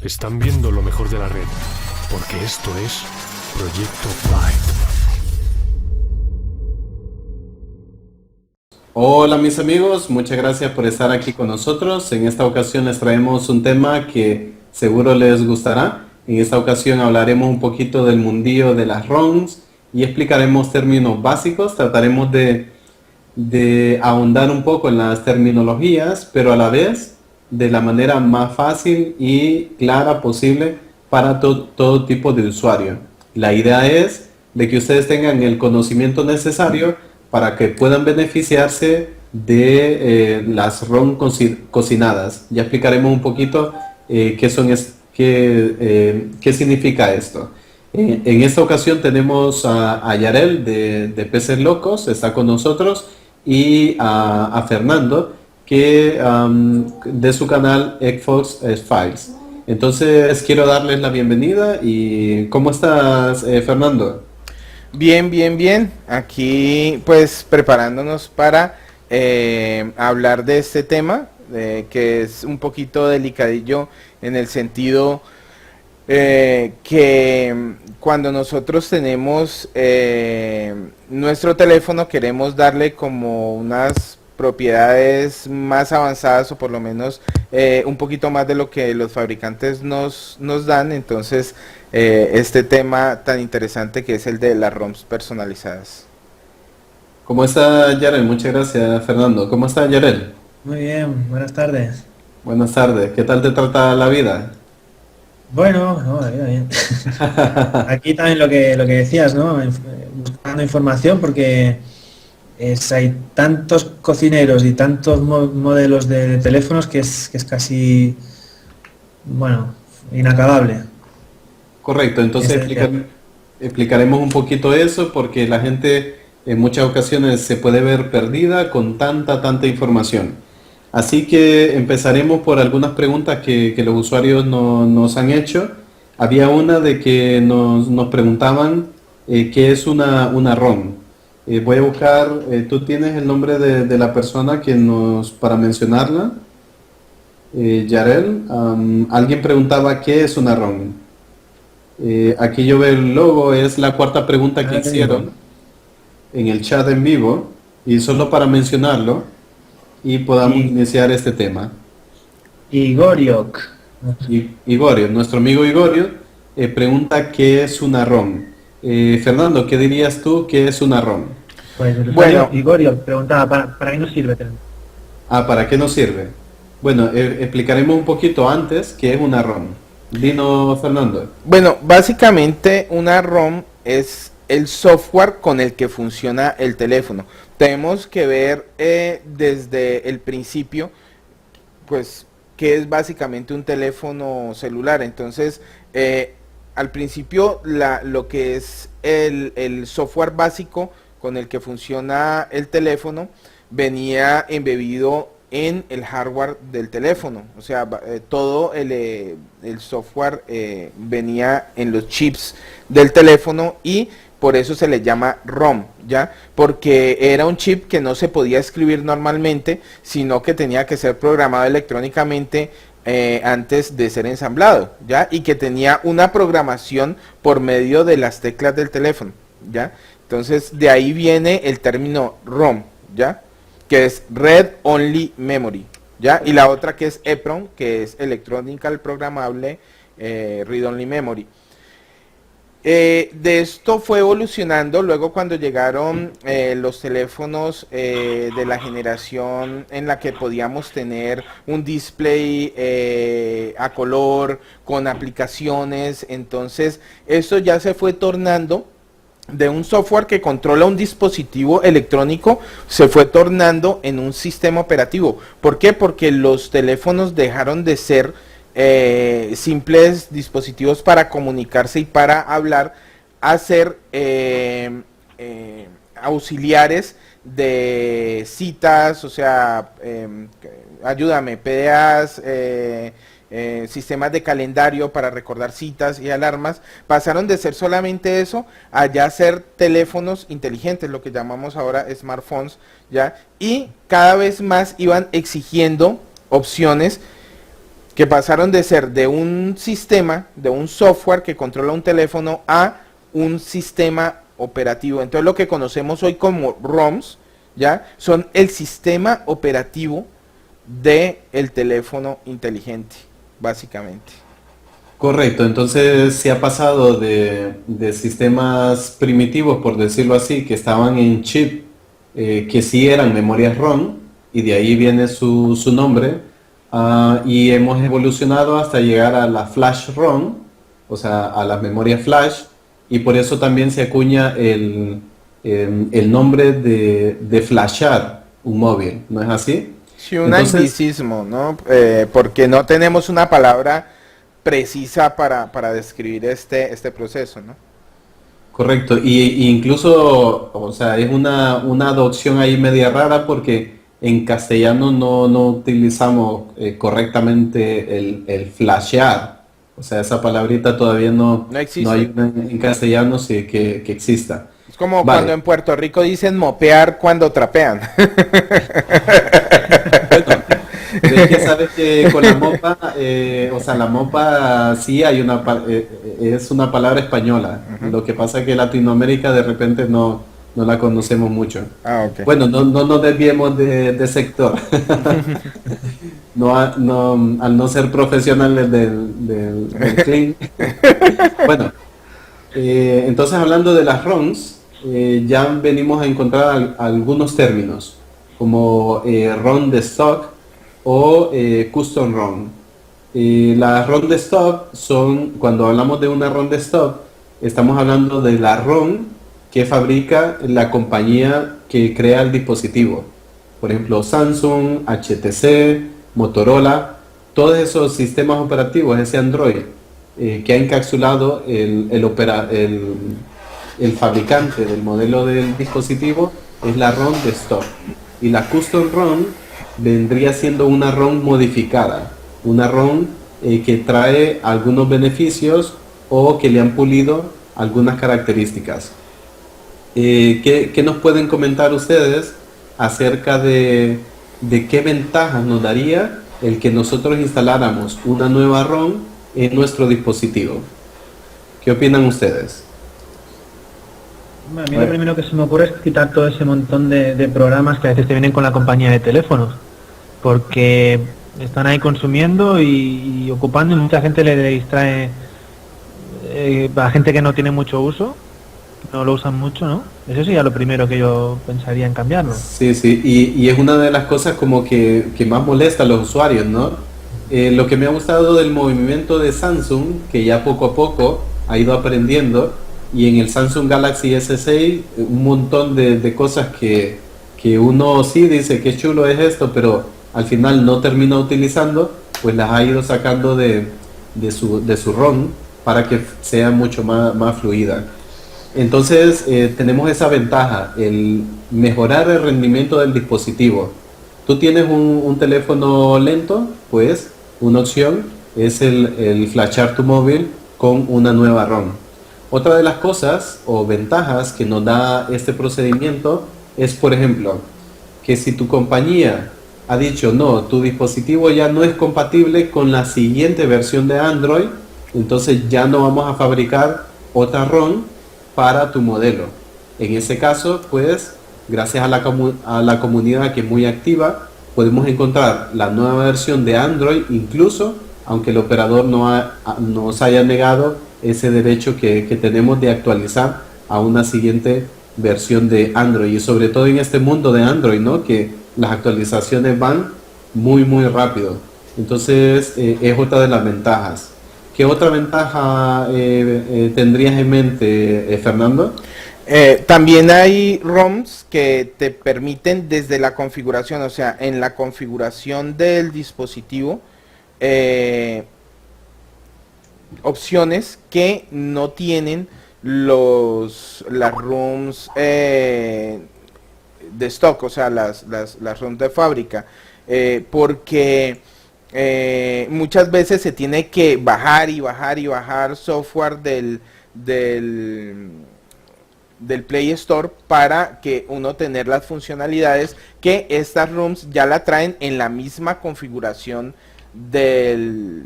Están viendo lo mejor de la red, porque esto es Proyecto Byte. Hola mis amigos, muchas gracias por estar aquí con nosotros. En esta ocasión les traemos un tema que seguro les gustará. En esta ocasión hablaremos un poquito del mundillo de las ROMs y explicaremos términos básicos. Trataremos de ahondar un poco en las terminologías, pero a la vez de la manera más fácil y clara posible para todo tipo de usuario. La idea es de que ustedes tengan el conocimiento necesario para que puedan beneficiarse de las ROM cocinadas. Ya explicaremos un poquito qué significa esto. En esta ocasión tenemos a Yarel de Peces Locos, está con nosotros, y a Fernando, que de su canal Xbox Files. Entonces quiero darles la bienvenida. Y ¿cómo estás, Fernando? Bien, bien, bien. Aquí pues preparándonos para hablar de este tema, que es un poquito delicadillo en el sentido que cuando nosotros tenemos nuestro teléfono queremos darle como unas propiedades más avanzadas, o por lo menos un poquito más de lo que los fabricantes nos dan. Entonces este tema tan interesante que es el de las ROMs personalizadas. ¿Cómo está Yarel? Muchas gracias, Fernando. ¿Cómo está Yarel? Muy bien, buenas tardes. Buenas tardes. ¿Qué tal te trata la vida? Bueno, no, la vida bien. Aquí también lo que decías, ¿no? Buscando información porque hay tantos cocineros y tantos modelos de teléfonos que es casi, bueno, inacabable. Correcto, entonces Ese decía. explicaremos un poquito eso porque la gente en muchas ocasiones se puede ver perdida con tanta información. Así que empezaremos por algunas preguntas que los usuarios nos han hecho. Había una de que nos preguntaban qué es una ROM. Voy a buscar, ¿tú tienes el nombre de la persona para mencionarla? Yarel, alguien preguntaba qué es una ROM. Aquí yo veo el logo, es la cuarta pregunta que Ahora te digo. hicieron en el chat en vivo, y solo para mencionarlo y podamos Y iniciar este tema. Igoriok. Igorio, nuestro amigo Igorio, pregunta qué es una ROM. Fernando, ¿qué dirías tú que es una ROM? Pues el usuario Bueno, Igoriok preguntaba, ¿para qué nos sirve? ¿Para qué nos sirve? Bueno, explicaremos un poquito antes qué es una ROM. Dinos, Fernando. bueno, básicamente una ROM es el software con el que funciona el teléfono. Tenemos que ver desde el principio, pues, qué es básicamente un teléfono celular. Entonces, al principio, lo que es el software básico con el que funciona el teléfono venía embebido en el hardware del teléfono. O sea, todo el software venía en los chips del teléfono, y por eso se le llama ROM, ¿ya? Porque era un chip que no se podía escribir normalmente, sino que tenía que ser programado electrónicamente antes de ser ensamblado, ¿ya? Y que tenía una programación por medio de las teclas del teléfono, ¿ya? Entonces, de ahí viene el término ROM, ¿ya? Que es Read Only Memory, ¿ya? Y la otra que es EPROM, que es Electronical Programmable Read Only Memory. De esto fue evolucionando luego cuando llegaron los teléfonos de la generación en la que podíamos tener un display a color con aplicaciones. Entonces esto ya se fue tornando de un software que controla un dispositivo electrónico, se fue tornando en un sistema operativo. ¿Por qué? Porque los teléfonos dejaron de ser simples dispositivos para comunicarse y para hablar, a ser auxiliares de citas, o sea, ayúdame, PDAs, sistemas de calendario para recordar citas y alarmas. Pasaron de ser solamente eso a ya ser teléfonos inteligentes, lo que llamamos ahora smartphones, ¿ya? Y cada vez más iban exigiendo opciones que pasaron de ser de un sistema, de un software que controla un teléfono a un sistema operativo. Entonces lo que conocemos hoy como ROMs, ¿ya? Son el sistema operativo del teléfono inteligente, básicamente. Correcto, entonces se ha pasado de sistemas primitivos, por decirlo así, que estaban en chip, que sí eran memorias ROM, y de ahí viene su nombre, y hemos evolucionado hasta llegar a la flash ROM, o sea, a las memorias flash, y por eso también se acuña el nombre de flashar un móvil, ¿no es así? Sí, un anglicismo, ¿no? Porque no tenemos una palabra precisa para describir este proceso, ¿no? Correcto, y incluso, o sea, es una adopción ahí media rara porque en castellano no utilizamos correctamente el flashear, o sea, esa palabrita todavía no existe. No hay una en castellano sí, que exista. Es como Vale. cuando en Puerto Rico dicen mopear cuando trapean. Bueno, es que sabes que con la mopa, o sea, la mopa sí hay es una palabra española. Lo que pasa es que Latinoamérica de repente no la conocemos mucho. Ok. Bueno, no nos desviemos de sector. Al no ser profesionales del clean. Bueno, entonces hablando de las ROMs, ya venimos a encontrar algunos términos como ROM de stock o custom ROM. Las ROM de stock son, cuando hablamos de una ROM de stock, estamos hablando de la ROM que fabrica la compañía que crea el dispositivo. Por ejemplo, Samsung, HTC, Motorola, todos esos sistemas operativos, ese Android, que ha encapsulado el fabricante del modelo del dispositivo, es la ROM de stock. Y la custom ROM vendría siendo una ROM modificada, una ROM que trae algunos beneficios o que le han pulido algunas características. ¿Qué nos pueden comentar ustedes acerca de qué ventajas nos daría el que nosotros instaláramos una nueva ROM en nuestro dispositivo? ¿Qué opinan ustedes? A mí lo primero que se me ocurre es quitar todo ese montón de programas que a veces te vienen con la compañía de teléfonos, porque están ahí consumiendo y ocupando, y mucha gente le distrae, a gente que no tiene mucho uso, no lo usan mucho, ¿no? Eso sería lo primero que yo pensaría en cambiarlo. Sí, y es una de las cosas como que más molesta a los usuarios, ¿no? Lo que me ha gustado del movimiento de Samsung, que ya poco a poco ha ido aprendiendo, y en el Samsung Galaxy S6 un montón de cosas que uno sí dice que chulo es esto, pero al final no termina utilizando, pues las ha ido sacando de su ROM para que sea mucho más fluida. Entonces tenemos esa ventaja, el mejorar el rendimiento del dispositivo. Tú tienes un teléfono lento, pues una opción es el flashar tu móvil con una nueva ROM. Otra de las cosas o ventajas que nos da este procedimiento es, por ejemplo, que si tu compañía ha dicho no, tu dispositivo ya no es compatible con la siguiente versión de Android, entonces ya no vamos a fabricar otra ROM para tu modelo. En ese caso, pues, gracias a la comunidad que es muy activa, podemos encontrar la nueva versión de Android, incluso aunque el operador nos haya negado ese derecho que tenemos de actualizar a una siguiente versión de Android, y sobre todo en este mundo de Android, ¿no? Que las actualizaciones van muy rápido. Entonces es otra de las ventajas. ¿Qué otra ventaja tendrías en mente, Fernando? También hay ROMs que te permiten desde la configuración, o sea, en la configuración del dispositivo, opciones que no tienen las ROMs de stock, o sea, las ROMs de fábrica, porque muchas veces se tiene que bajar software del Play Store para que uno tener las funcionalidades que estas ROMs ya la traen en la misma configuración del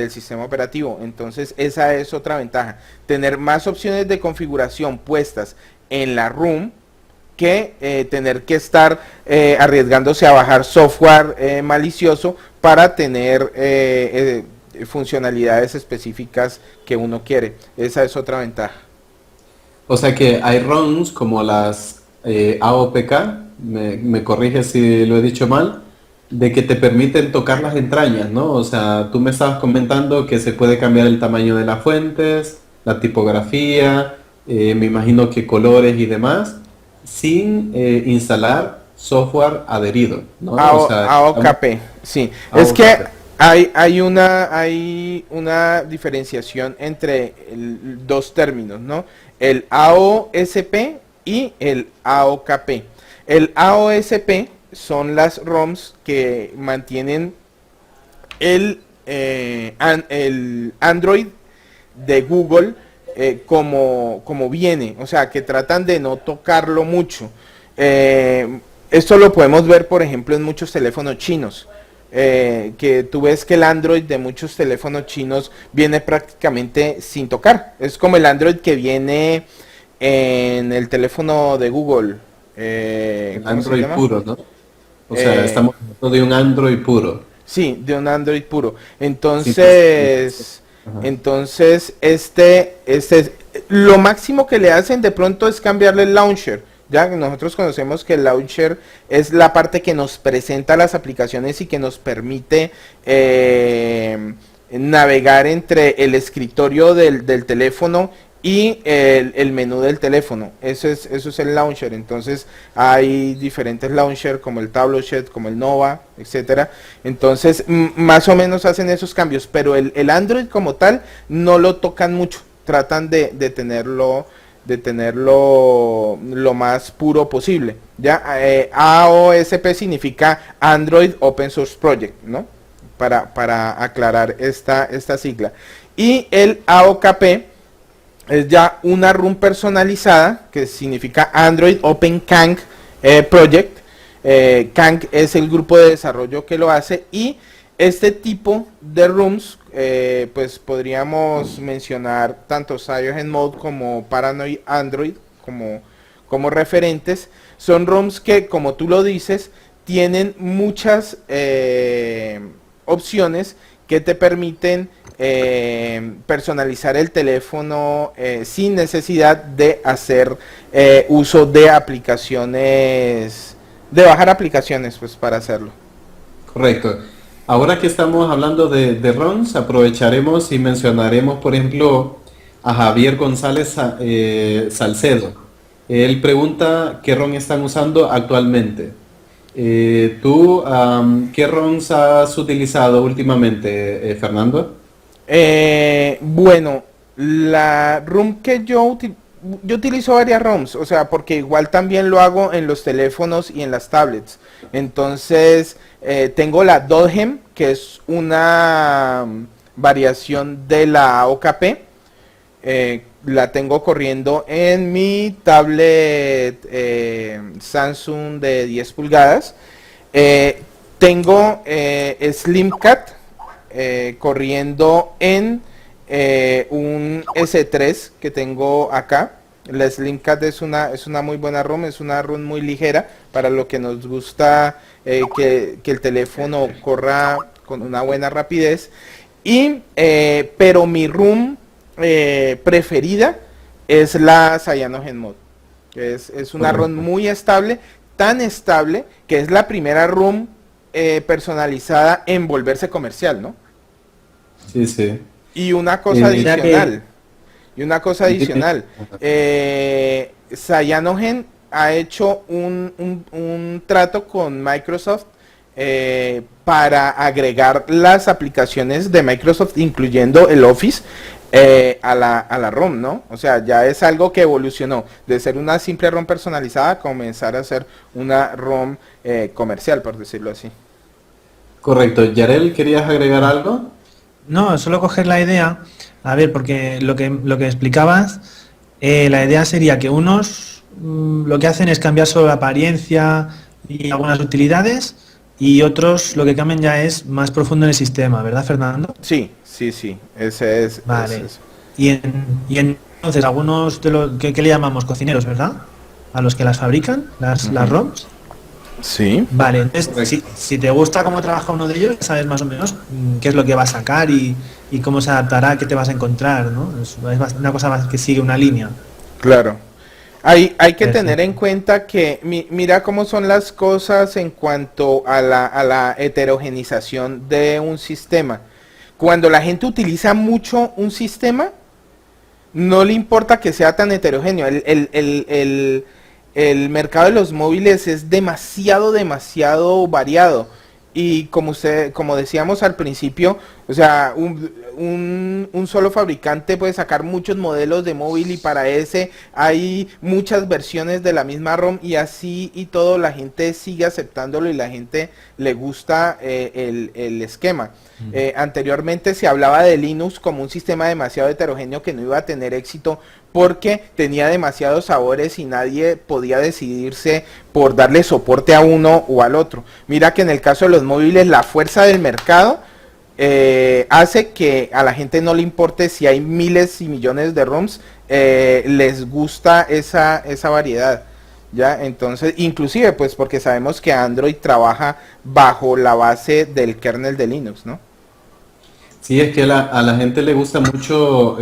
sistema operativo. Entonces esa es otra ventaja, tener más opciones de configuración puestas en la ROM que tener que estar arriesgándose a bajar software malicioso para tener funcionalidades específicas que uno quiere. Esa es otra ventaja. O sea que hay ROMs como las AOPK, me corrige si lo he dicho mal, de que te permiten tocar las entrañas, ¿no? O sea, tú me estabas comentando que se puede cambiar el tamaño de las fuentes, la tipografía, me imagino que colores y demás, sin instalar software adherido, ¿no? O sea, AOKP, sí. AOKP. Es que hay una diferenciación entre dos términos, ¿no? El AOSP y el AOKP. El AOSP son las ROMs que mantienen el Android de Google como viene, o sea, que tratan de no tocarlo mucho. Esto lo podemos ver, por ejemplo, en muchos teléfonos chinos. Que tú ves que el Android de muchos teléfonos chinos viene prácticamente sin tocar. Es como el Android que viene en el teléfono de Google. El Android puro, ¿no? O sea, estamos hablando de un Android puro. Sí, de un Android puro. Entonces, lo máximo que le hacen de pronto es cambiarle el launcher. Ya nosotros conocemos que el launcher es la parte que nos presenta las aplicaciones y que nos permite navegar entre el escritorio del teléfono y el menú del teléfono. Eso es el launcher. Entonces hay diferentes launchers como el Tableau, como el Nova, etcétera. Entonces más o menos hacen esos cambios, pero el Android como tal no lo tocan mucho. Tratan de tenerlo lo más puro posible. Ya AOSP significa Android Open Source Project, ¿no? Para aclarar esta sigla. Y el AOKP es ya una ROM personalizada, que significa Android Open Kang Project. Kang es el grupo de desarrollo que lo hace, y este tipo de ROMs, pues podríamos mencionar tanto CyanogenMod como Paranoid Android como referentes. Son ROMs que, como tú lo dices, tienen muchas opciones que te permiten personalizar el teléfono sin necesidad de hacer uso de aplicaciones, de bajar aplicaciones, pues, para hacerlo. Correcto. Ahora que estamos hablando de ROMs, aprovecharemos y mencionaremos, por ejemplo, a Javier González Salcedo. Él pregunta qué ROM están usando actualmente. ¿Tú qué ROMs has utilizado últimamente, Fernando? Bueno, la ROM que yo utilizo varias ROMs, o sea, porque igual también lo hago en los teléfonos y en las tablets. Entonces, tengo la Dodgem, que es una variación de la OKP. La tengo corriendo en mi tablet Samsung de 10 pulgadas. Tengo Slimcat corriendo en un S3 que tengo acá. La Slimcat es una muy buena ROM, es una ROM muy ligera para lo que nos gusta, que el teléfono corra con una buena rapidez. Pero mi ROM preferida es la CyanogenMod, que es una ROM muy estable, tan estable que es la primera ROM personalizada en volverse comercial, ¿no? Sí, sí. Y una cosa adicional, Cyanogen ha hecho un trato con Microsoft para agregar las aplicaciones de Microsoft, incluyendo el Office, a la ROM, ¿no? O sea, ya es algo que evolucionó de ser una simple ROM personalizada a comenzar a ser una ROM comercial, por decirlo así. Correcto. Yarel, ¿querías agregar algo? No, solo coger la idea, a ver, porque lo que explicabas, la idea sería que unos lo que hacen es cambiar solo la apariencia y algunas utilidades, y otros lo que cambian ya es más profundo en el sistema, ¿verdad, Fernando? Sí, ese es. Vale. ese es. Y entonces algunos de los que le llamamos cocineros, ¿verdad? A los que las fabrican, las ROMs. Sí. Vale, entonces si te gusta cómo trabaja uno de ellos, sabes más o menos qué es lo que va a sacar y cómo se adaptará, qué te vas a encontrar, ¿no? Es una cosa más que sigue una línea. Claro. Hay que Perfecto. tener en cuenta que mira cómo son las cosas en cuanto a la heterogenización de un sistema. Cuando la gente utiliza mucho un sistema, no le importa que sea tan heterogéneo. El mercado de los móviles es demasiado variado. Y como decíamos al principio, o sea, un solo fabricante puede sacar muchos modelos de móvil y para ese hay muchas versiones de la misma ROM y así y todo la gente sigue aceptándolo y la gente le gusta el esquema. Anteriormente se hablaba de Linux como un sistema demasiado heterogéneo que no iba a tener éxito porque tenía demasiados sabores y nadie podía decidirse por darle soporte a uno o al otro. Mira que en el caso de los móviles la fuerza del mercado hace que a la gente no le importe si hay miles y millones de ROMs, les gusta esa variedad. Ya, entonces, inclusive pues porque sabemos que Android trabaja bajo la base del kernel de Linux, ¿no? Sí, es que a la gente le gusta mucho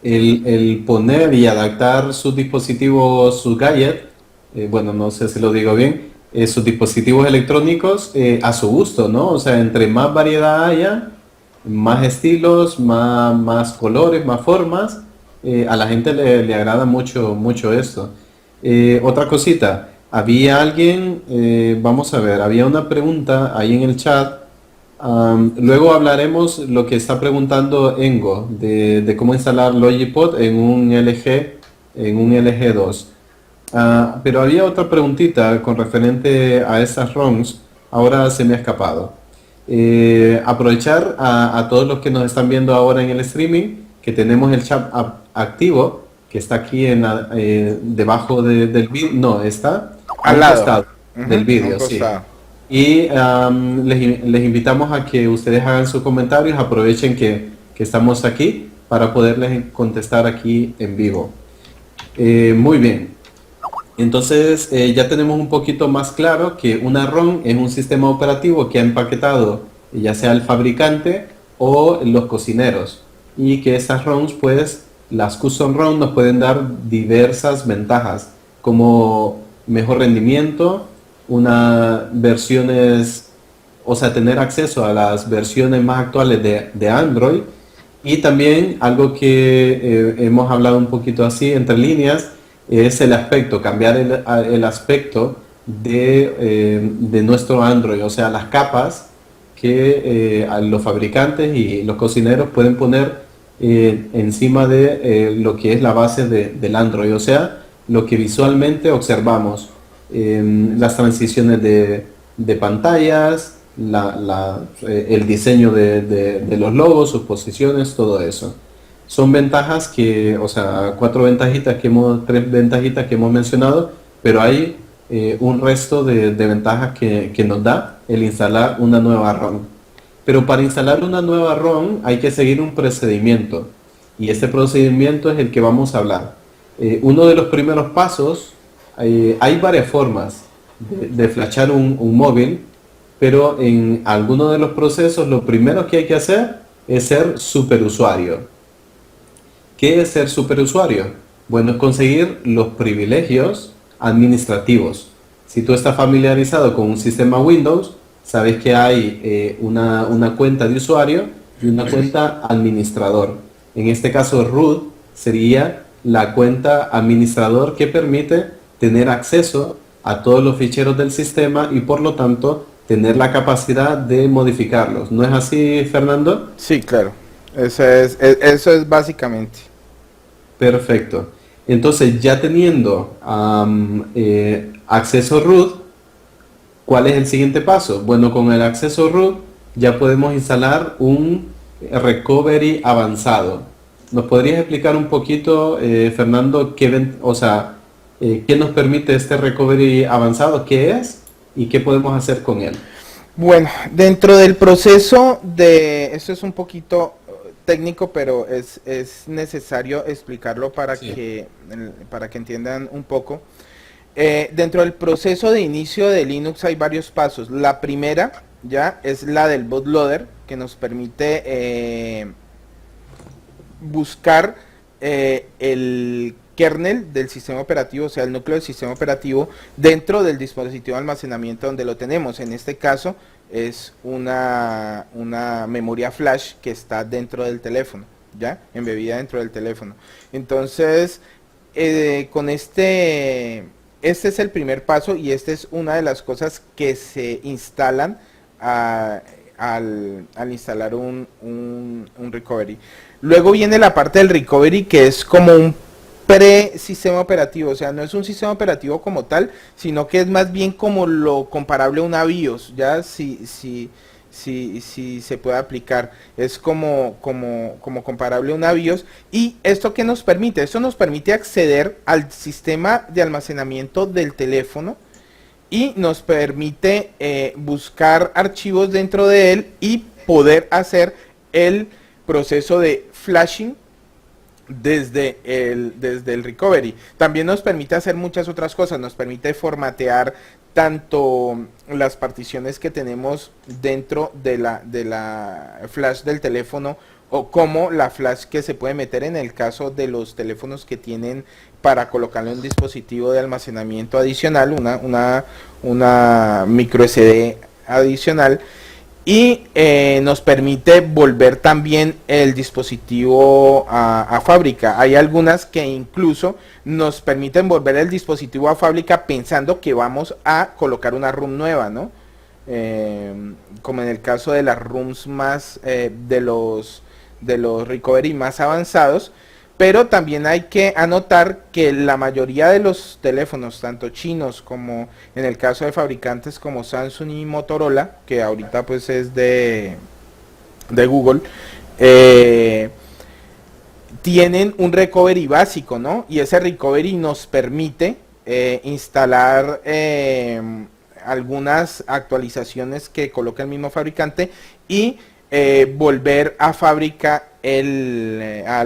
el poner y adaptar sus dispositivos, sus gadgets, bueno, no sé si lo digo bien, sus dispositivos electrónicos a su gusto, ¿no? O sea, entre más variedad haya, más estilos, más colores, más formas, a la gente le agrada mucho esto. Otra cosita, había alguien, vamos a ver, había una pregunta ahí en el chat. Luego hablaremos lo que está preguntando Engo de cómo instalar Logipod en un LG2. Pero había otra preguntita con referente a esas ROMs, ahora se me ha escapado. Aprovechar a todos los que nos están viendo ahora en el streaming, que tenemos el chat activo, que está aquí debajo del vídeo, no, está Al lado. costado del A vídeo, un sí. costado. Y les invitamos a que ustedes hagan sus comentarios, aprovechen que estamos aquí para poderles contestar aquí en vivo. Muy bien, entonces ya tenemos un poquito más claro que una ROM es un sistema operativo que ha empaquetado ya sea el fabricante o los cocineros, y que esas ROMs, pues las custom ROM nos pueden dar diversas ventajas como mejor rendimiento, o sea, tener acceso a las versiones más actuales de Android, y también algo que hemos hablado un poquito así entre líneas, es el aspecto, cambiar el aspecto de nuestro Android, o sea, las capas que los fabricantes y los cocineros pueden poner encima de lo que es la base del Android, o sea, lo que visualmente observamos. Las transiciones de pantallas, el diseño de los logos, sus posiciones, todo eso. Son ventajas o sea, tres ventajitas que hemos mencionado, pero hay un resto de ventajas que nos da el instalar una nueva ROM. Pero para instalar una nueva ROM hay que seguir un procedimiento, y este procedimiento es el que vamos a hablar. Uno de los primeros pasos, hay varias formas de flashar un móvil, pero en alguno de los procesos lo primero que hay que hacer es ser superusuario. ¿Qué es ser superusuario? Bueno, es conseguir los privilegios administrativos. Si tú estás familiarizado con un sistema Windows, sabes que hay una cuenta de usuario y una cuenta administrador. En este caso, root sería la cuenta administrador que permite tener acceso a todos los ficheros del sistema y por lo tanto tener la capacidad de modificarlos. ¿No es así, Fernando? Sí, claro. Eso es básicamente. Perfecto. Entonces, ya teniendo acceso root, ¿cuál es el siguiente paso? Bueno, con el acceso root ya podemos instalar un recovery avanzado. ¿Nos podrías explicar un poquito, Fernando, qué nos permite este recovery avanzado, qué es y qué podemos hacer con él. Bueno, dentro del proceso de, esto es un poquito técnico, pero es necesario explicarlo para que entiendan un poco. Dentro del proceso de inicio de Linux hay varios pasos. La primera ya es la del bootloader, que nos permite buscar el kernel del sistema operativo, o sea, el núcleo del sistema operativo dentro del dispositivo de almacenamiento donde lo tenemos. En este caso es una memoria flash que está dentro del teléfono, ya, embebida dentro del teléfono. Entonces, con este es el primer paso y esta es una de las cosas que se instalan al instalar un recovery. Luego viene la parte del recovery, que es como un pre-sistema operativo, o sea, no es un sistema operativo como tal, sino que es más bien como lo comparable a una BIOS, ya si se puede aplicar, es como comparable a una BIOS. Y esto que nos permite, esto nos permite acceder al sistema de almacenamiento del teléfono y nos permite buscar archivos dentro de él y poder hacer el proceso de flashing desde el recovery. También nos permite hacer muchas otras cosas, nos permite formatear tanto las particiones que tenemos dentro de la flash del teléfono, o como la flash que se puede meter en el caso de los teléfonos que tienen para colocarle un dispositivo de almacenamiento adicional, una micro SD adicional. Y nos permite volver también el dispositivo a fábrica. Hay algunas que incluso nos permiten volver el dispositivo a fábrica pensando que vamos a colocar una ROM nueva, ¿no? Como en el caso de las ROMs más de los recovery más avanzados. Pero también hay que anotar que la mayoría de los teléfonos, tanto chinos como en el caso de fabricantes como Samsung y Motorola, que ahorita pues es de Google, tienen un recovery básico, ¿no? Y ese recovery nos permite instalar algunas actualizaciones que coloca el mismo fabricante y volver a fábrica a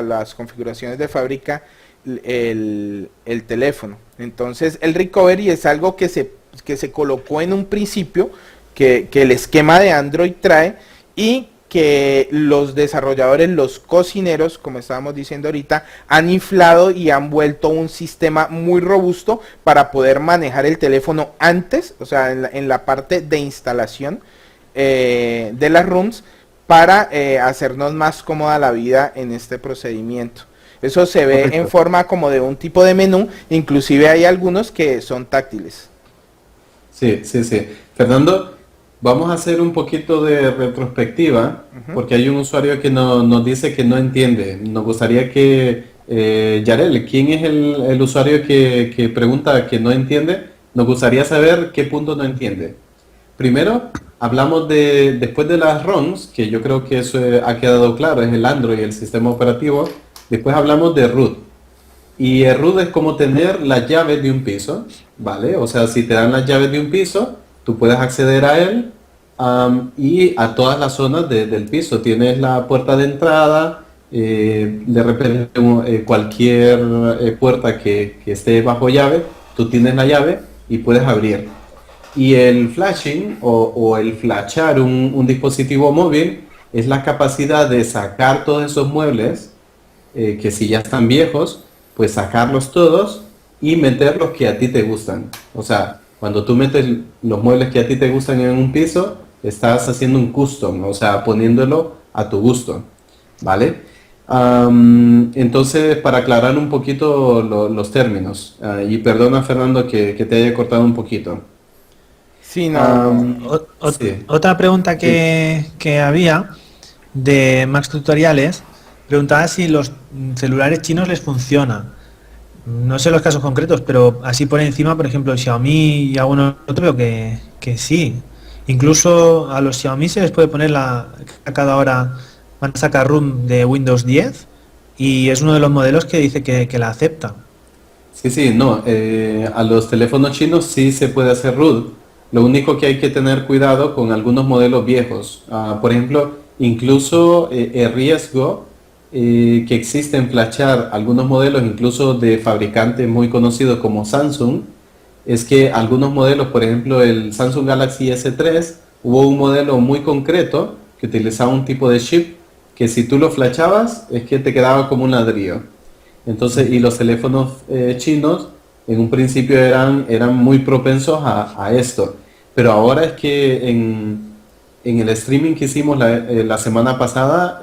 las configuraciones de fábrica el teléfono. Entonces el recovery es algo que se colocó en un principio, que el esquema de Android trae, y que los desarrolladores, los cocineros, como estábamos diciendo ahorita, han inflado y han vuelto un sistema muy robusto para poder manejar el teléfono antes, o sea, en la parte de instalación de las ROMs, para hacernos más cómoda la vida en este procedimiento. Eso se ve en forma como de un tipo de menú, inclusive hay algunos que son táctiles. Sí. Fernando, vamos a hacer un poquito de retrospectiva, porque hay un usuario que nos dice que no entiende. Nos gustaría que, Yarel, ¿quién es el usuario que pregunta que no entiende? Nos gustaría saber qué punto no entiende. Primero, hablamos después de las ROMs, que yo creo que eso ha quedado claro, es el Android, el sistema operativo. Después hablamos de root. Y el root es como tener las llaves de un piso, ¿vale? O sea, si te dan las llaves de un piso, tú puedes acceder a él y a todas las zonas del piso. Tienes la puerta de entrada, de repente cualquier puerta que esté bajo llave, tú tienes la llave y puedes abrir. Y el flashing o el flashar un dispositivo móvil es la capacidad de sacar todos esos muebles que si ya están viejos, pues sacarlos todos y meter los que a ti te gustan. O sea, cuando tú metes los muebles que a ti te gustan en un piso, estás haciendo un custom, o sea, poniéndolo a tu gusto, ¿vale? Entonces, para aclarar un poquito los términos, y perdona Fernando que te haya cortado un poquito. Sí, no. Sí. Otra pregunta que había de Max Tutoriales, preguntaba si los celulares chinos les funciona. No sé los casos concretos, pero así por encima, por ejemplo, Xiaomi y algunos otros, veo que sí. Incluso a los Xiaomi se les puede poner a cada hora van a sacar ROM de Windows 10 y es uno de los modelos que dice que la acepta. Sí, no, a los teléfonos chinos sí se puede hacer root. Lo único que hay que tener cuidado con algunos modelos viejos. Por ejemplo, incluso el riesgo que existe en flashar algunos modelos, incluso de fabricantes muy conocidos como Samsung, es que algunos modelos, por ejemplo el Samsung Galaxy S3, hubo un modelo muy concreto que utilizaba un tipo de chip que si tú lo flashabas es que te quedaba como un ladrillo. Entonces, y los teléfonos chinos en un principio eran muy propensos a esto. Pero ahora es que en el streaming que hicimos la semana pasada,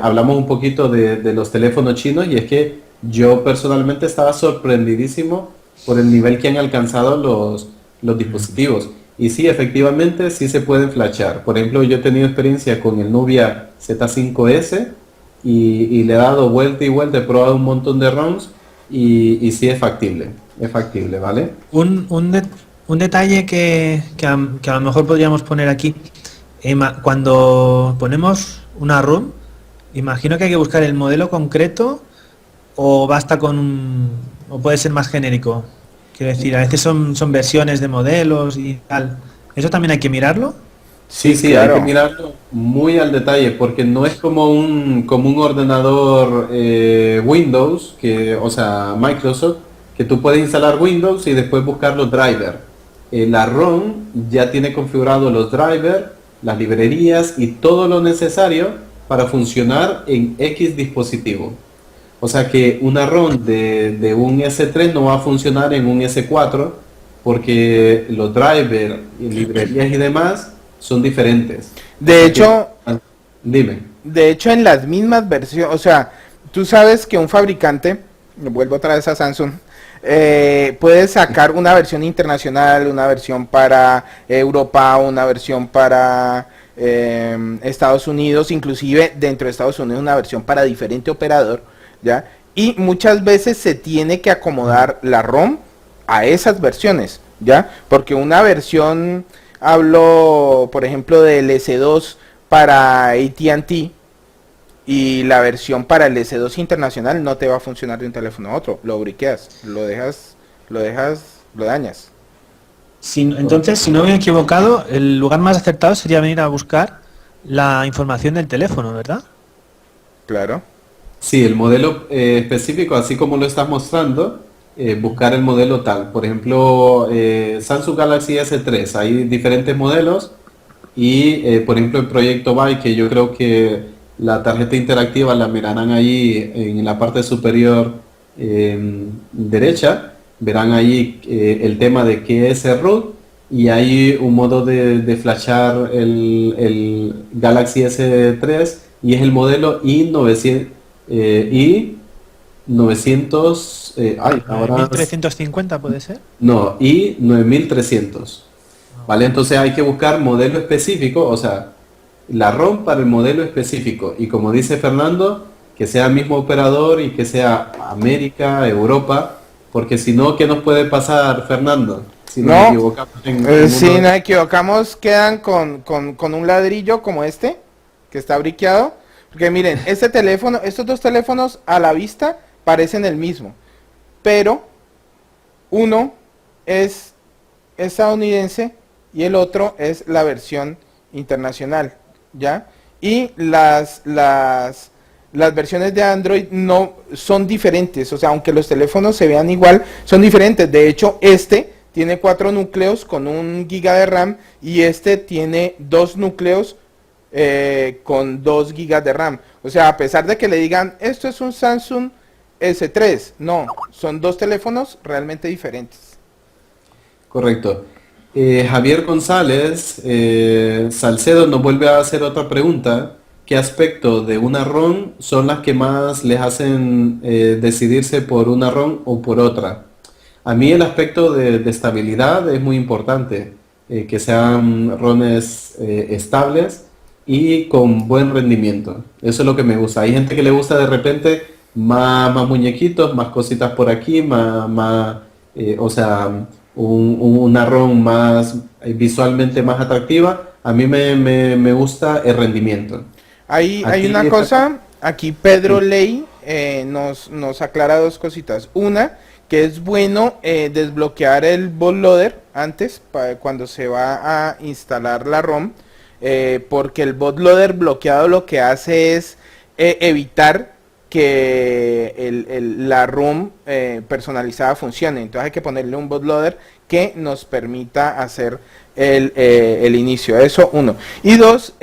hablamos un poquito de los teléfonos chinos y es que yo personalmente estaba sorprendidísimo por el nivel que han alcanzado los dispositivos. Y sí, efectivamente, sí se pueden flashar. Por ejemplo, yo he tenido experiencia con el Nubia Z5S y le he dado vuelta y vuelta, he probado un montón de ROMs y sí es factible, ¿vale? Un detalle que a lo mejor podríamos poner aquí, cuando ponemos una ROM, imagino que hay que buscar el modelo concreto o basta o puede ser más genérico. Quiero decir, a veces son versiones de modelos y tal. ¿Eso también hay que mirarlo? Sí, claro. hay que mirarlo muy al detalle porque no es como un ordenador Windows, o sea, Microsoft, que tú puedes instalar Windows y después buscar los drivers. La ROM ya tiene configurado los drivers, las librerías y todo lo necesario para funcionar en X dispositivo. O sea que una ROM de un S3 no va a funcionar en un S4 porque los drivers, librerías y demás son diferentes. De hecho, dime. De hecho, en las mismas versiones, o sea, tú sabes que un fabricante, vuelvo otra vez a Samsung, puede sacar una versión internacional, una versión para Europa, una versión para Estados Unidos, inclusive dentro de Estados Unidos una versión para diferente operador, ¿ya? Y muchas veces se tiene que acomodar la ROM a esas versiones, ¿ya? Porque una versión, hablo por ejemplo del S2 para AT&T y la versión para el S2 internacional no te va a funcionar de un teléfono a otro, lo briqueas, lo dañas. Entonces, si no me he equivocado, el lugar más acertado sería venir a buscar la información del teléfono, ¿verdad? Claro. Sí, el modelo específico, así como lo estás mostrando, buscar el modelo tal. Por ejemplo, Samsung Galaxy S3, hay diferentes modelos y, por ejemplo, el Proyecto Byte, que yo creo que la tarjeta interactiva la mirarán ahí en la parte superior derecha, verán ahí el tema de qué es el root y hay un modo de flashar el Galaxy S3 y es el modelo i900, ahora 1350 puede ser. no, i9300, ¿vale? Entonces hay que buscar modelo específico, o sea, la ROM para el modelo específico y como dice Fernando, que sea el mismo operador y que sea América, Europa, porque si no, ¿qué nos puede pasar, Fernando? Si nos equivocamos si nos equivocamos, quedan con un ladrillo como este, que está briqueado. Porque miren, estos dos teléfonos a la vista parecen el mismo, pero uno es estadounidense y el otro es la versión internacional, ¿ya? Y las versiones de Android no son diferentes, o sea, aunque los teléfonos se vean igual, son diferentes. De hecho, este tiene 4 núcleos con 1 GB de RAM y este tiene 2 núcleos con 2 GB de RAM. O sea, a pesar de que le digan, esto es un Samsung S3, no, son 2 teléfonos realmente diferentes. Correcto. Javier González Salcedo nos vuelve a hacer otra pregunta. ¿Qué aspectos de una ROM son las que más les hacen decidirse por una ROM o por otra? A mí el aspecto de estabilidad es muy importante, que sean ROMs estables y con buen rendimiento. Eso es lo que me gusta. Hay gente que le gusta de repente más muñequitos, más cositas por aquí, o sea, una ROM más visualmente más atractiva. A mí me gusta el rendimiento. Hay Aquí una cosa, aquí Pedro Ley nos aclara 2 cositas. Una, que es bueno desbloquear el bootloader antes, cuando se va a instalar la ROM, porque el bootloader bloqueado lo que hace es evitar que la ROM personalizada funcione. Entonces hay que ponerle un bootloader que nos permita hacer el inicio. Eso, uno. Y dos,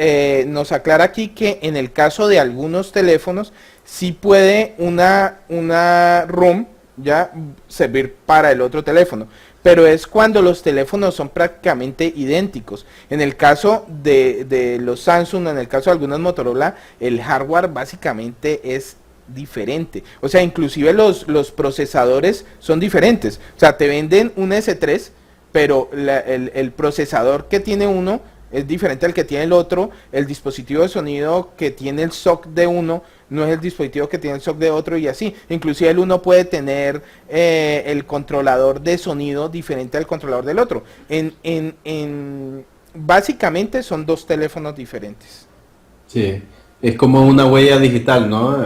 nos aclara aquí que en el caso de algunos teléfonos sí puede una ROM ya servir para el otro teléfono, pero es cuando los teléfonos son prácticamente idénticos. En el caso de los Samsung, en el caso de algunos Motorola, el hardware básicamente es diferente. O sea, inclusive los procesadores son diferentes. O sea, te venden un S3, pero el procesador que tiene uno es diferente al que tiene el otro. El dispositivo de sonido que tiene el SoC de uno no es el dispositivo que tiene el SoC de otro, y así. Inclusive el uno puede tener el controlador de sonido diferente al controlador del otro. Básicamente son dos teléfonos diferentes. Sí, es como una huella digital, ¿no?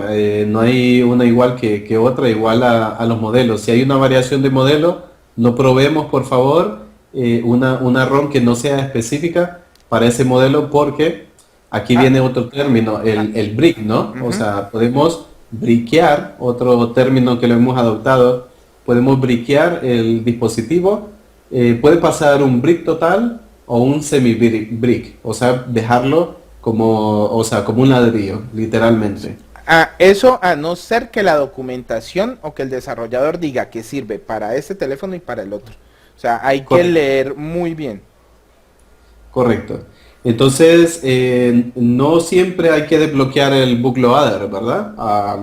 No hay una igual que otra, igual a los modelos. Si hay una variación de modelo, no probemos, por favor, una ROM que no sea específica para ese modelo, porque aquí viene otro término, el brick, ¿no? O sea, podemos briquear, otro término que lo hemos adoptado, podemos briquear el dispositivo, puede pasar un brick total o un semi-brick, o sea, dejarlo como un ladrillo, literalmente. Eso a no ser que la documentación o que el desarrollador diga que sirve para este teléfono y para el otro. O sea, hay que leer muy bien. Correcto. Entonces, no siempre hay que desbloquear el bootloader, ¿verdad?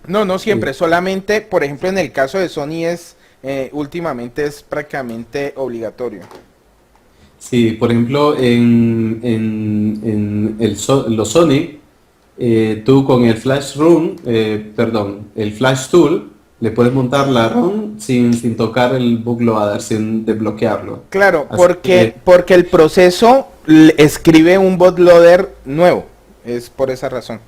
No siempre. Solamente, por ejemplo, en el caso de Sony últimamente es prácticamente obligatorio. Sí, por ejemplo, los Sony, tú con el Flash Tool, le puedes montar la ROM sin tocar el bootloader, sin desbloquearlo. Claro, Así porque el proceso escribe un bootloader nuevo, es por esa razón.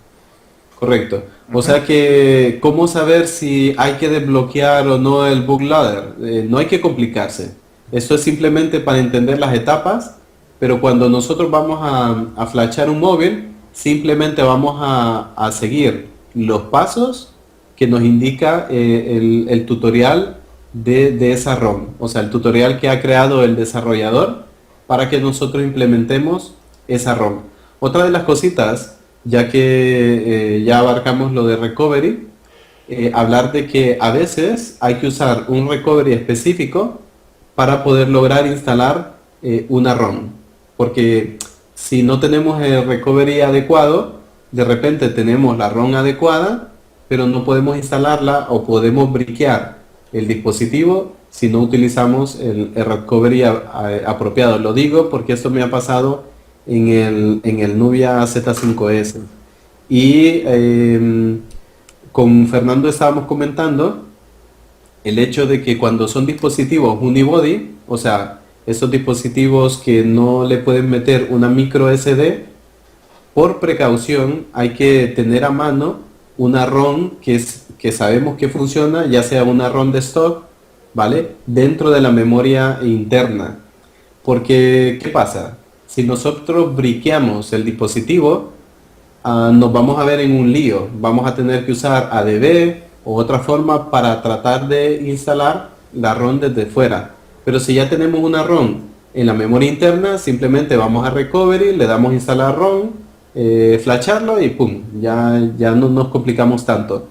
Correcto. O sea que, ¿cómo saber si hay que desbloquear o no el bootloader? No hay que complicarse. Esto es simplemente para entender las etapas, pero cuando nosotros vamos a flashar un móvil, simplemente vamos a seguir los pasos que nos indica el tutorial de esa ROM, o sea, el tutorial que ha creado el desarrollador para que nosotros implementemos esa ROM. Otra de las cositas, ya que ya abarcamos lo de recovery, hablar de que a veces hay que usar un recovery específico para poder lograr instalar una ROM, porque si no tenemos el recovery adecuado, de repente tenemos la ROM adecuada, pero no podemos instalarla o podemos briquear el dispositivo si no utilizamos el recovery apropiado. Lo digo porque esto me ha pasado en el Nubia Z5S. Y con Fernando estábamos comentando el hecho de que cuando son dispositivos unibody, o sea, esos dispositivos que no le pueden meter una micro SD, por precaución hay que tener a mano una ROM que sabemos que funciona, ya sea una ROM de stock, ¿vale? Dentro de la memoria interna. Porque, ¿qué pasa? Si nosotros briqueamos el dispositivo, nos vamos a ver en un lío. Vamos a tener que usar ADB o otra forma para tratar de instalar la ROM desde fuera. Pero si ya tenemos una ROM en la memoria interna, simplemente vamos a recovery, le damos instalar ROM, flasharlo y pum, ya no nos complicamos tanto.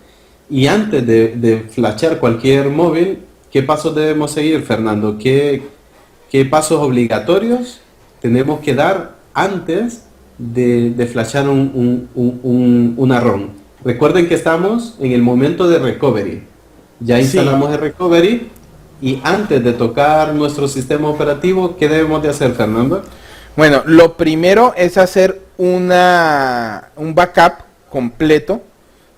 Y antes de flashar cualquier móvil, ¿qué pasos debemos seguir, Fernando? ¿Qué pasos obligatorios tenemos que dar antes de flashar una ROM? Recuerden que estamos en el momento de recovery. Ya instalamos el recovery y antes de tocar nuestro sistema operativo, ¿qué debemos de hacer, Fernando? Bueno, lo primero es hacer un backup completo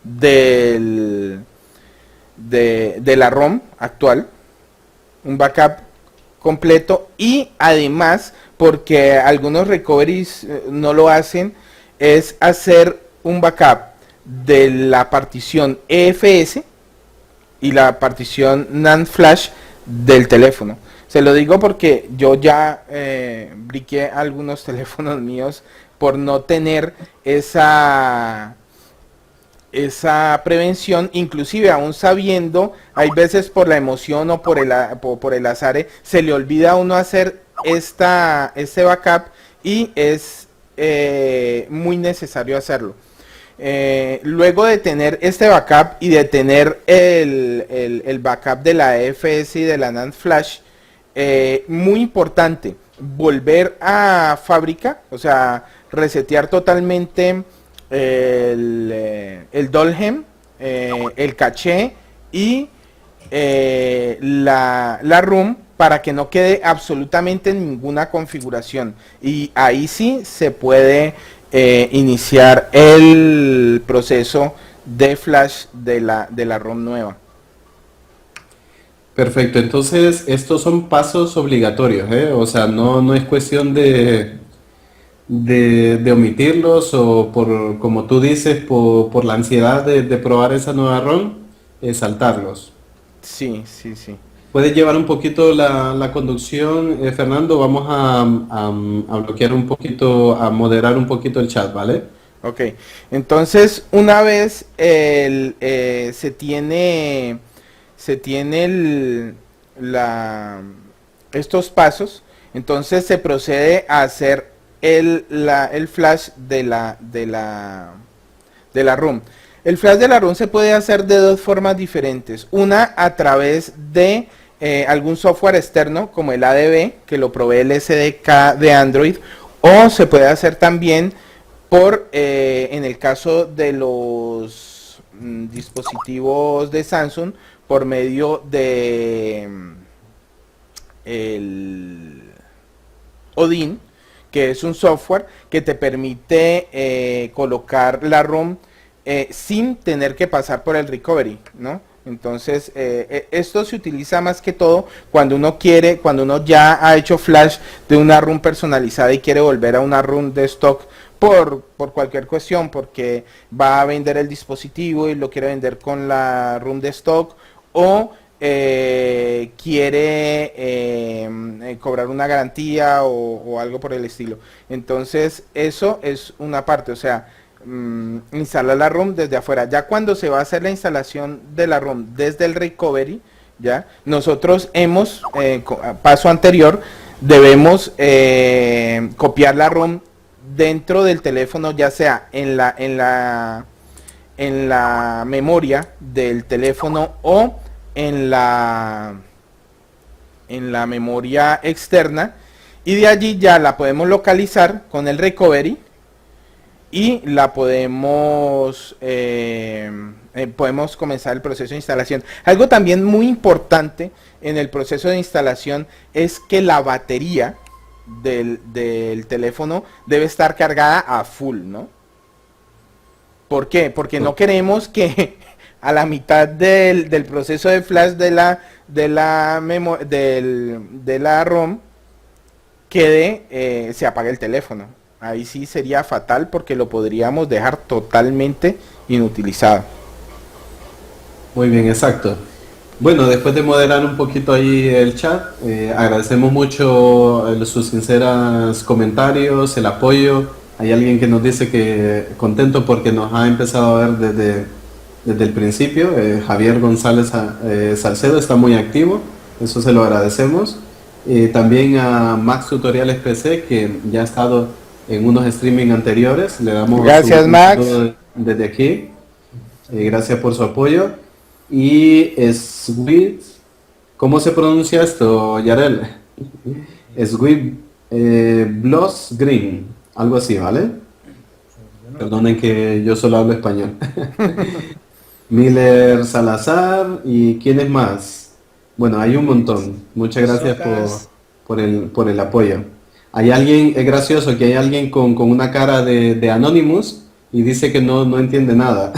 de la ROM actual, un backup completo, y además, porque algunos recoveries no lo hacen, es hacer un backup de la partición EFS y la partición NAND flash del teléfono. O Se lo digo porque yo ya briqué algunos teléfonos míos por no tener esa prevención, inclusive aún sabiendo, hay veces por la emoción o por el azar, se le olvida a uno hacer este backup y es muy necesario hacerlo. Luego de tener este backup y de tener el backup de la EFS y de la NAND flash, muy importante, volver a fábrica, o sea, resetear totalmente el Dolhem, el caché y la ROM para que no quede absolutamente ninguna configuración, y ahí sí se puede iniciar el proceso de flash de la ROM nueva. Perfecto, entonces estos son pasos obligatorios, ¿eh? O sea, no es cuestión de omitirlos o por, como tú dices, por la ansiedad de probar esa nueva ROM, saltarlos. Sí. Puedes llevar un poquito la conducción, Fernando. Vamos a bloquear un poquito, a moderar un poquito el chat, ¿vale? Ok, entonces una vez se tiene estos pasos, entonces se procede a hacer el flash de la ROM. El flash de la ROM se puede hacer de dos formas diferentes. Una a través de algún software externo como el ADB, que lo provee el SDK de Android, o se puede hacer también en el caso de los dispositivos de Samsung, por medio de el Odin, que es un software que te permite colocar la ROM sin tener que pasar por el recovery, ¿no? Entonces, esto se utiliza más que todo cuando uno ya ha hecho flash de una ROM personalizada y quiere volver a una ROM de stock por cualquier cuestión, porque va a vender el dispositivo y lo quiere vender con la ROM de stock, o quiere cobrar una garantía o algo por el estilo. Entonces, eso es una parte, o sea, instalar la ROM desde afuera. Ya cuando se va a hacer la instalación de la ROM desde el recovery, ya nosotros paso anterior, debemos copiar la ROM dentro del teléfono, ya sea en la memoria del teléfono o en la memoria externa, y de allí ya la podemos localizar con el recovery y la podemos comenzar el proceso de instalación. Algo también muy importante en el proceso de instalación es que la batería del teléfono debe estar cargada a full, ¿no? ¿Por qué? Porque no queremos que a la mitad del proceso de flash de la ROM se apague el teléfono. Ahí sí sería fatal, porque lo podríamos dejar totalmente inutilizado. Muy bien, exacto. Bueno, después de moderar un poquito ahí el chat, agradecemos mucho sus sinceros comentarios, el apoyo. Hay alguien que nos dice que contento porque nos ha empezado a ver desde el principio. Javier González Salcedo está muy activo, eso se lo agradecemos. También a Max Tutoriales PC, que ya ha estado en unos streaming anteriores. Le damos gracias, Max, desde aquí. Gracias por su apoyo. Y Sweet, ¿cómo se pronuncia esto, Yarel? Sweet Bloss Green, algo así, ¿vale? Perdonen que yo solo hablo español. Miller Salazar, ¿y quién es más? Bueno, hay un montón. Muchas gracias por el apoyo. Hay alguien, es gracioso que hay alguien con una cara de Anonymous y dice que no entiende nada.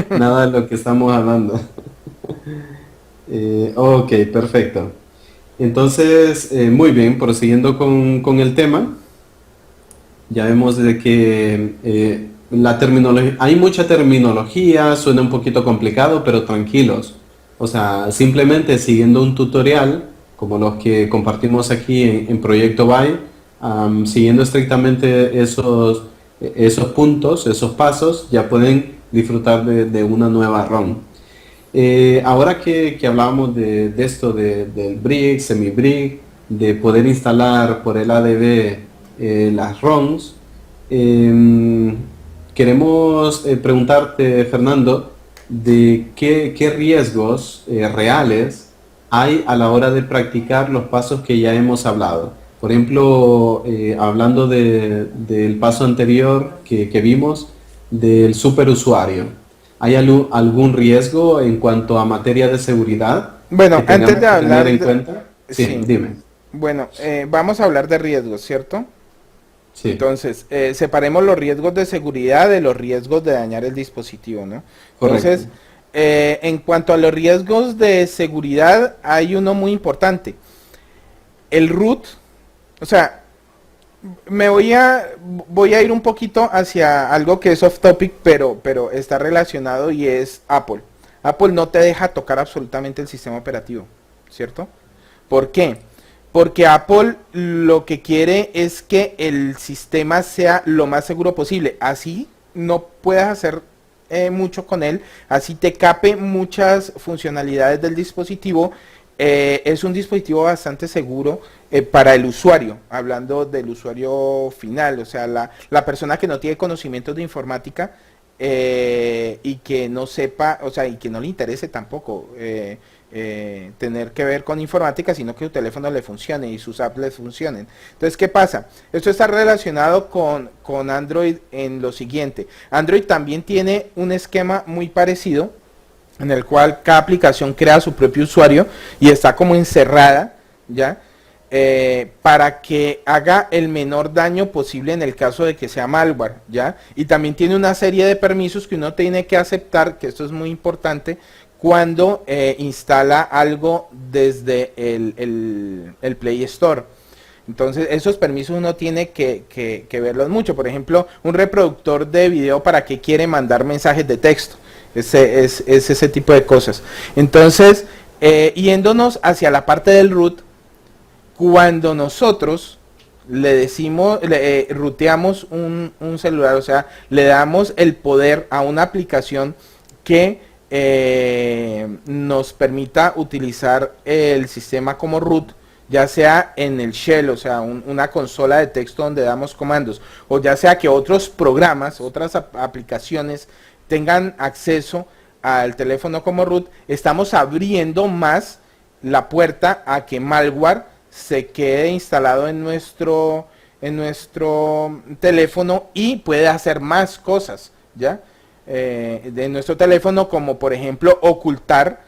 Nada de lo que estamos hablando. Ok, perfecto. Entonces, muy bien, prosiguiendo con el tema. Ya vemos de que la terminología, hay mucha terminología, suena un poquito complicado, pero tranquilos. O sea, simplemente siguiendo un tutorial como los que compartimos aquí en Proyecto Byte, siguiendo estrictamente esos puntos, esos pasos, ya pueden disfrutar de una nueva ROM. Ahora que hablábamos de esto, del brick, semi-brick, de poder instalar por el ADB las ROMs, queremos preguntarte, Fernando, de qué riesgos reales hay a la hora de practicar los pasos que ya hemos hablado. Por ejemplo, hablando del paso anterior que vimos, del superusuario. ¿Hay algún riesgo en cuanto a materia de seguridad? Bueno, que antes de tengamos que hablar... tener en cuenta? Sí, Sí. dime. Bueno, vamos a hablar de riesgos, ¿cierto? Sí, Entonces, separemos los riesgos de seguridad de los riesgos de dañar el dispositivo, ¿no? correcto. Entonces, en cuanto a los riesgos de seguridad, hay uno muy importante. El root, o sea, voy a ir un poquito hacia algo que es off topic, pero está relacionado y es Apple. Apple no te deja tocar absolutamente el sistema operativo, ¿cierto? ¿Por qué? Porque Apple lo que quiere es que el sistema sea lo más seguro posible. Así no puedes hacer mucho con él, así te cape muchas funcionalidades del dispositivo. Es un dispositivo bastante seguro para el usuario, hablando del usuario final, o sea, la persona que no tiene conocimientos de informática y que no sepa, o sea, y que no le interese tampoco tener que ver con informática, sino que su teléfono le funcione y sus apps le funcionen. Entonces, ¿qué pasa? Esto está relacionado con Android en lo siguiente. Android también tiene un esquema muy parecido, en el cual cada aplicación crea su propio usuario y está como encerrada, ¿ya? Para que haga el menor daño posible en el caso de que sea malware, ¿ya? Y también tiene una serie de permisos que uno tiene que aceptar, que esto es muy importante, cuando instala algo desde el Play Store. Entonces, esos permisos uno tiene que verlos mucho. Por ejemplo, un reproductor de video, ¿para qué quiere mandar mensajes de texto? Es ese tipo de cosas. Entonces, yéndonos hacia la parte del root, cuando nosotros le decimos, rooteamos un celular, o sea, le damos el poder a una aplicación que nos permita utilizar el sistema como root, ya sea en el shell, o sea, una consola de texto donde damos comandos, o ya sea que otros programas, otras aplicaciones tengan acceso al teléfono como root, estamos abriendo más la puerta a que malware se quede instalado en nuestro teléfono y puede hacer más cosas, ¿ya? De nuestro teléfono, como por ejemplo ocultar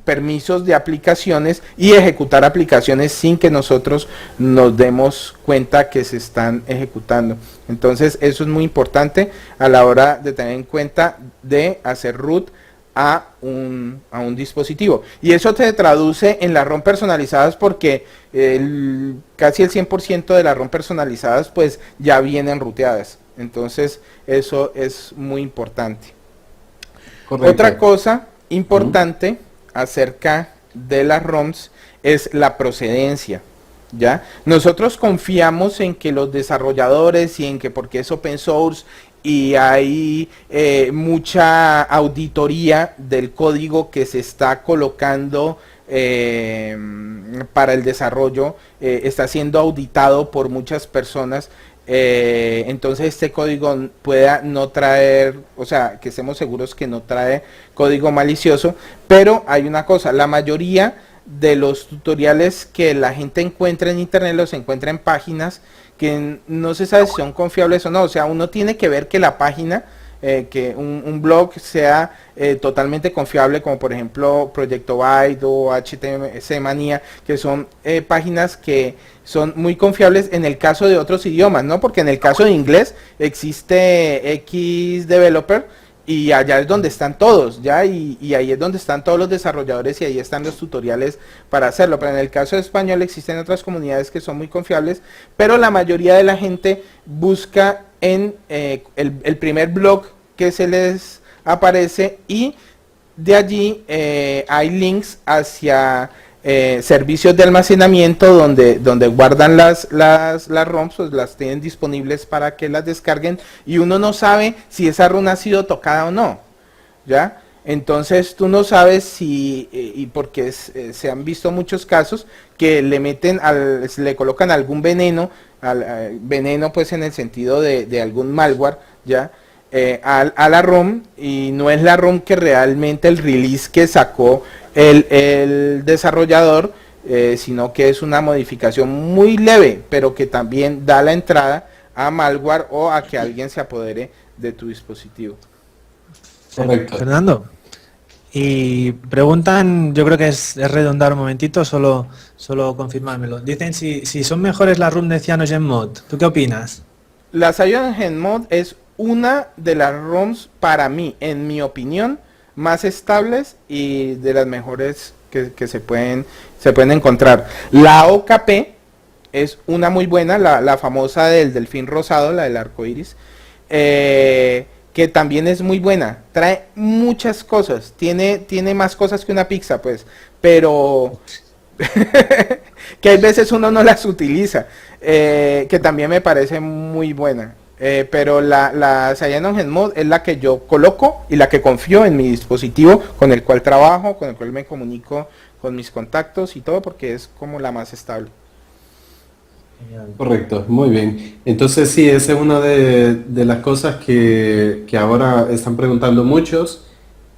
permisos de aplicaciones y ejecutar aplicaciones sin que nosotros nos demos cuenta que se están ejecutando. Entonces eso es muy importante a la hora de tener en cuenta de hacer root a un dispositivo. Y eso se traduce en las ROM personalizadas, porque casi el 100% de las ROM personalizadas pues ya vienen ruteadas. Entonces eso es muy importante. Correcto. Otra cosa importante acerca de las ROMs es la procedencia, ¿ya? Nosotros confiamos en que los desarrolladores y en que, porque es open source y hay mucha auditoría del código que se está colocando para el desarrollo, está siendo auditado por muchas personas. Entonces este código pueda no traer, o sea, que estemos seguros que no trae código malicioso. Pero hay una cosa, la mayoría de los tutoriales que la gente encuentra en internet los encuentra en páginas que no se sabe si son confiables o no. O sea, uno tiene que ver que la página, que un blog sea totalmente confiable, como por ejemplo Proyecto Byte o HTMC Manía, que son páginas que son muy confiables en el caso de otros idiomas, ¿no? Porque en el caso de inglés existe X Developer y allá es donde están todos, ¿ya? Y ahí es donde están todos los desarrolladores y ahí están los tutoriales para hacerlo. Pero en el caso de español existen otras comunidades que son muy confiables, pero la mayoría de la gente busca en el primer blog que se les aparece y de allí hay links hacia servicios de almacenamiento donde guardan las ROMs, pues las tienen disponibles para que las descarguen y uno no sabe si esa ROM ha sido tocada o no, ¿ya? Entonces tú no sabes si, y porque se han visto muchos casos que le colocan algún veneno, veneno pues en el sentido de algún malware, ¿ya? A la ROM, y no es la ROM que realmente el release que sacó el desarrollador, sino que es una modificación muy leve, pero que también da la entrada a malware o a que alguien se apodere de tu dispositivo. Correcto. Fernando, y preguntan, yo creo que es redondar un momentito, solo confirmármelo. Dicen si son mejores las ROM de CyanogenMod. ¿Tú qué opinas? La CyanogenMod es una de las ROMs, para mí, en mi opinión, más estables y de las mejores que se pueden encontrar. La OKP es una muy buena, la famosa del delfín rosado, la del arco iris, que también es muy buena, trae muchas cosas, tiene más cosas que una pizza, pues, pero que hay veces uno no las utiliza, que también me parece muy buena. Pero la CyanogenMod es la que yo coloco y la que confío en mi dispositivo con el cual trabajo, con el cual me comunico con mis contactos y todo, porque es como la más estable. Correcto, muy bien. Entonces sí, esa es una de las cosas que ahora están preguntando muchos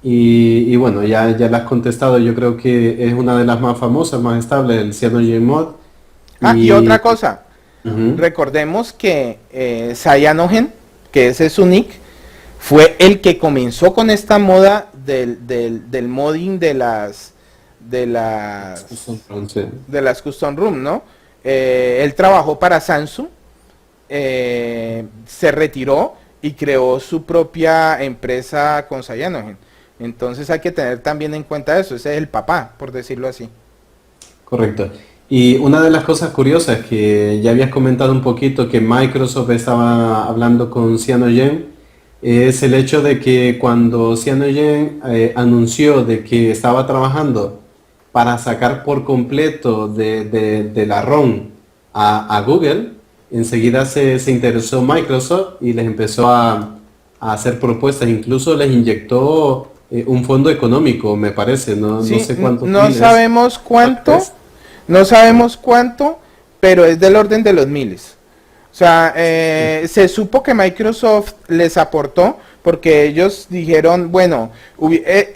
y bueno, ya las has contestado. Yo creo que es una de las más famosas, más estables, el CyanogenMod. Y otra cosa, Ujú. recordemos que Cyanogen, que ese es su nick, fue el que comenzó con esta moda del modding de las custom room, ¿no? Él trabajó para Samsung, se retiró y creó su propia empresa con Cyanogen. Entonces hay que tener también en cuenta eso, ese es el papá, por decirlo así. Correcto. Y una de las cosas curiosas que ya habías comentado un poquito que Microsoft estaba hablando con Cyanogen es el hecho de que cuando Cyanogen anunció de que estaba trabajando para sacar por completo de la ROM a Google, enseguida se interesó Microsoft y les empezó a hacer propuestas, incluso les inyectó un fondo económico, me parece, no Sí, sé cuánto. no sabemos cuánto. No sabemos cuánto, pero es del orden de los miles. O sea, se supo que Microsoft les aportó porque ellos dijeron, bueno,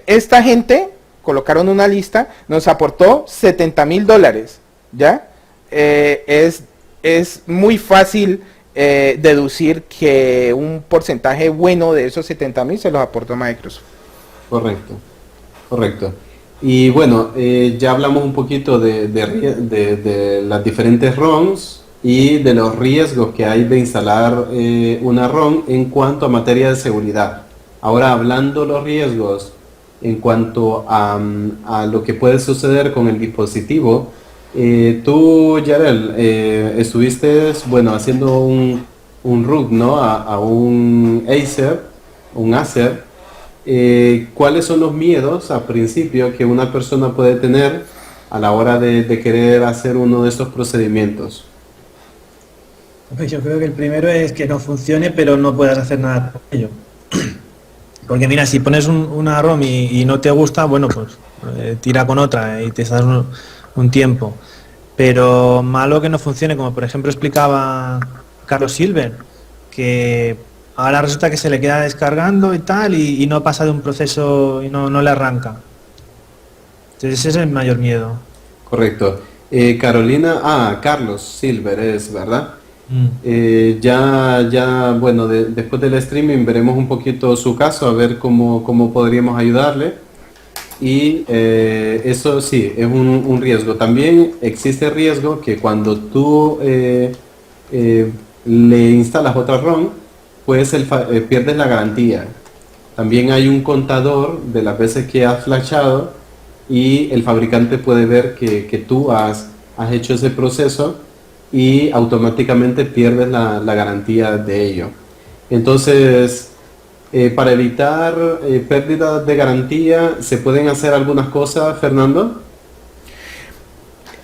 esta gente, colocaron una lista, nos aportó $70,000, ¿ya? Es muy fácil deducir que un porcentaje bueno de esos 70,000 se los aportó Microsoft. Correcto, correcto. Y bueno, ya hablamos un poquito de las diferentes ROMs y de los riesgos que hay de instalar una ROM en cuanto a materia de seguridad. Ahora, hablando los riesgos en cuanto a lo que puede suceder con el dispositivo, tú, Yarel, estuviste, bueno, haciendo un root, ¿no? A un Acer. ¿Cuáles son los miedos al principio que una persona puede tener a la hora de querer hacer uno de estos procedimientos? Pues yo creo que el primero es que no funcione, pero no puedas hacer nada con ello. Porque mira, si pones una ROM y no te gusta, bueno, pues tira con otra y te estás un tiempo. Pero malo que no funcione, como por ejemplo explicaba Carlos Silver, que ahora resulta que se le queda descargando y tal, y no pasa de un proceso y no le arranca. Entonces ese es el mayor miedo. Correcto. Carlos Silver es, ¿verdad? Bueno, después del streaming veremos un poquito su caso, a ver cómo podríamos ayudarle. Y eso sí, es un riesgo. También existe riesgo que cuando tú le instalas otra ROM, pues pierdes la garantía. También hay un contador de las veces que has flashado y el fabricante puede ver que tú has hecho ese proceso y automáticamente pierdes la garantía de ello. Entonces, Para evitar pérdidas de garantía, ¿se pueden hacer algunas cosas, Fernando?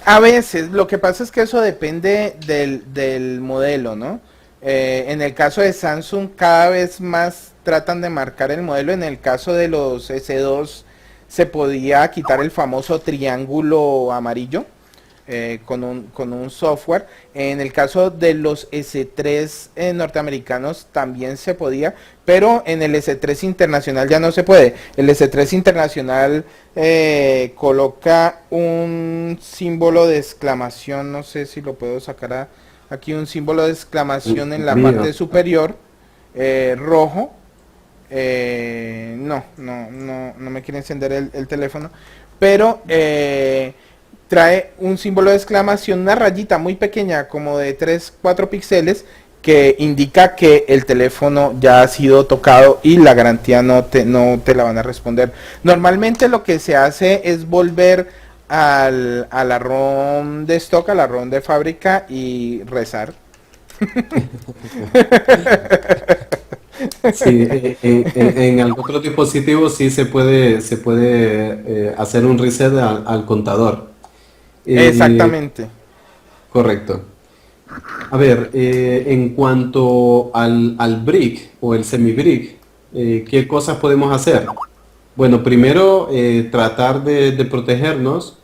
A veces, lo que pasa es que eso depende del modelo, ¿no? En el caso de Samsung, cada vez más tratan de marcar el modelo. En el caso de los S2, se podía quitar el famoso triángulo amarillo con un software. En el caso de los S3 norteamericanos también se podía, pero en el S3 internacional ya no se puede. El S3 internacional coloca un símbolo de exclamación, no sé si lo puedo sacar aquí, un símbolo de exclamación en la parte superior, rojo. No me quiere encender el teléfono, pero trae un símbolo de exclamación, una rayita muy pequeña, como de 3-4 píxeles, que indica que el teléfono ya ha sido tocado y la garantía no te la van a responder. Normalmente lo que se hace es volver a la ROM de stock, a la ROM de fábrica y rezar. Sí, en otros dispositivos sí se puede hacer un reset al contador. Exactamente. Correcto. A ver, en cuanto al brick o el semi-brick, ¿qué cosas podemos hacer? Bueno, primero tratar de protegernos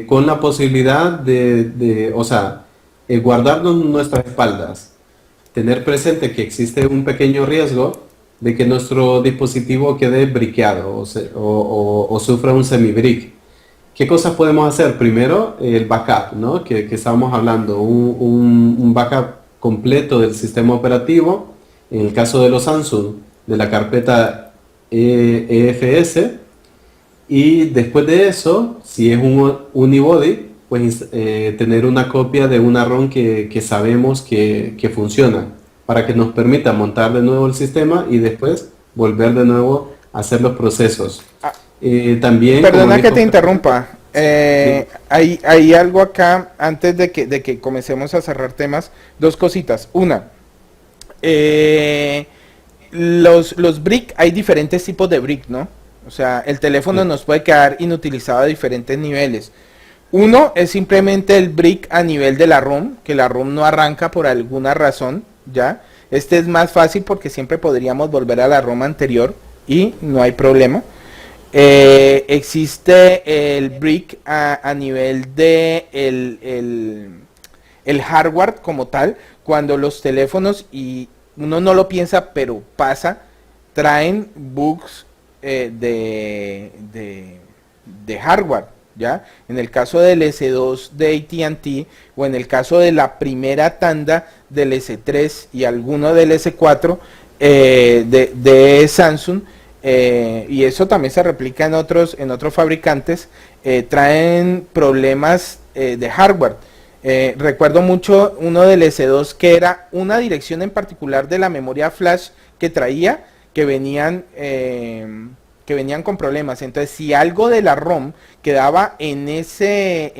con la posibilidad o sea, guardarnos nuestras espaldas. Tener presente que existe un pequeño riesgo de que nuestro dispositivo quede briqueado o sufra un semi-brick. ¿Qué cosas podemos hacer? Primero, el backup, ¿no? Que estábamos hablando, un backup completo del sistema operativo, en el caso de los Samsung, de la carpeta EFS, y después de eso, si es un unibody, pues tener una copia de una ROM que sabemos que funciona, para que nos permita montar de nuevo el sistema y después volver de nuevo a hacer los procesos. También, perdona que te interrumpa. Hay algo acá, antes de que comencemos a cerrar temas, dos cositas. Una, los brick, hay diferentes tipos de brick, ¿no? O sea, el teléfono nos puede quedar inutilizado a diferentes niveles. Uno es simplemente el brick a nivel de la ROM, que la ROM no arranca por alguna razón, ¿ya? Este es más fácil porque siempre podríamos volver a la ROM anterior y no hay problema. Existe el brick a nivel de el hardware como tal, cuando los teléfonos, y uno no lo piensa pero pasa, traen bugs de hardware, ¿ya? En el caso del S2 de AT&T o en el caso de la primera tanda del S3 y alguno del S4 de Samsung, y eso también se replica en otros fabricantes, traen problemas de hardware. Recuerdo mucho uno del S2 que era una dirección en particular de la memoria flash que traía, que venían con problemas. Entonces, si algo de la ROM quedaba en ese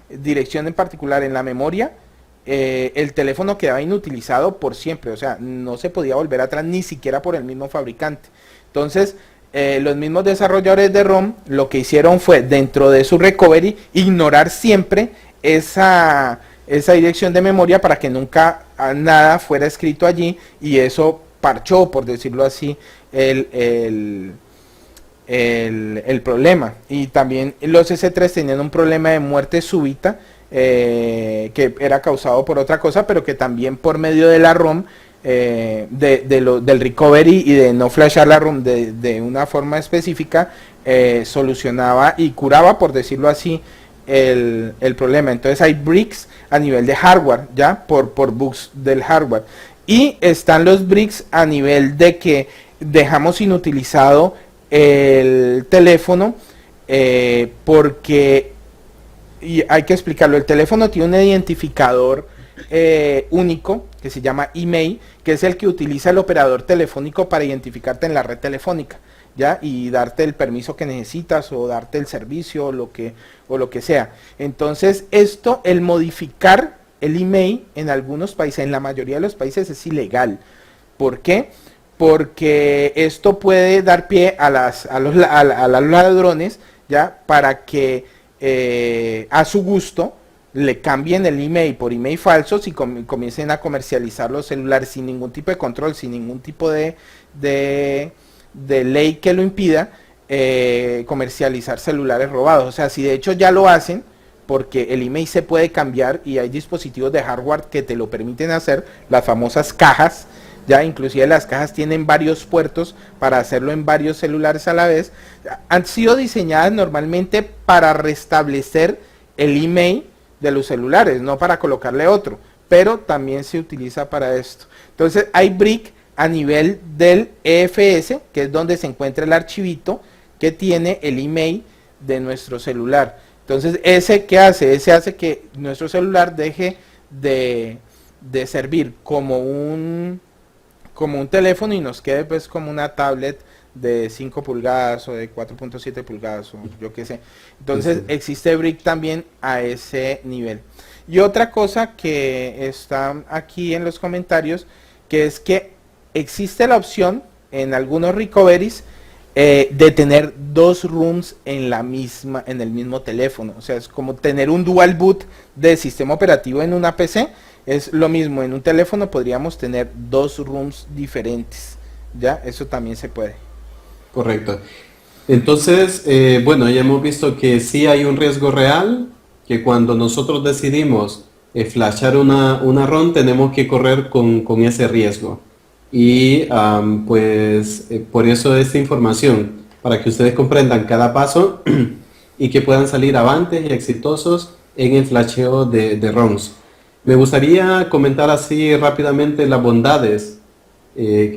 dirección en particular en la memoria, el teléfono quedaba inutilizado por siempre. O sea, no se podía volver atrás ni siquiera por el mismo fabricante. Entonces, los mismos desarrolladores de ROM lo que hicieron fue, dentro de su recovery, ignorar siempre esa dirección de memoria para que nunca nada fuera escrito allí, y eso parchó, por decirlo así, el problema. Y también los S3 tenían un problema de muerte súbita, que era causado por otra cosa, pero que también por medio de la ROM, del recovery y de no flashar la ROM de una forma específica, solucionaba y curaba, por decirlo así, el problema. Entonces hay bricks a nivel de hardware, ya por bugs del hardware, y están los bricks a nivel de que dejamos inutilizado el teléfono, porque, y hay que explicarlo, el teléfono tiene un identificador único que se llama email, que es el que utiliza el operador telefónico para identificarte en la red telefónica, ¿ya? Y darte el permiso que necesitas, o darte el servicio, o lo que sea. Entonces, el modificar el email en algunos países, en la mayoría de los países, es ilegal, ¿Por qué? Porque esto puede dar pie a los ladrones, ¿ya? Para que a su gusto le cambien el email por email falsos y comiencen a comercializar los celulares sin ningún tipo de control, sin ningún tipo de ley que lo impida, comercializar celulares robados. O sea, si de hecho ya lo hacen, porque el email se puede cambiar y hay dispositivos de hardware que te lo permiten hacer, las famosas cajas, ya inclusive las cajas tienen varios puertos para hacerlo en varios celulares a la vez, han sido diseñadas normalmente para restablecer el email de los celulares, no para colocarle otro, pero también se utiliza para esto. Entonces hay brick a nivel del EFS, que es donde se encuentra el archivito que tiene el email de nuestro celular. Entonces ese ¿qué hace? Ese hace que nuestro celular deje de servir como un teléfono y nos quede pues como una tablet de 5 pulgadas o de 4.7 pulgadas o yo qué sé. Entonces existe brick también a ese nivel. Y otra cosa que está aquí en los comentarios, que es que existe la opción en algunos recoveries de tener dos rooms en el mismo teléfono. O sea, es como tener un dual boot de sistema operativo en una PC. Es lo mismo, en un teléfono podríamos tener dos rooms diferentes, ¿ya? Eso también se puede. Correcto. Entonces, bueno, ya hemos visto que sí hay un riesgo real, que cuando nosotros decidimos flashar una ROM tenemos que correr con ese riesgo. Y pues por eso esta información, para que ustedes comprendan cada paso y que puedan salir avantes y exitosos en el flasheo de ROMs. Me gustaría comentar así rápidamente las bondades,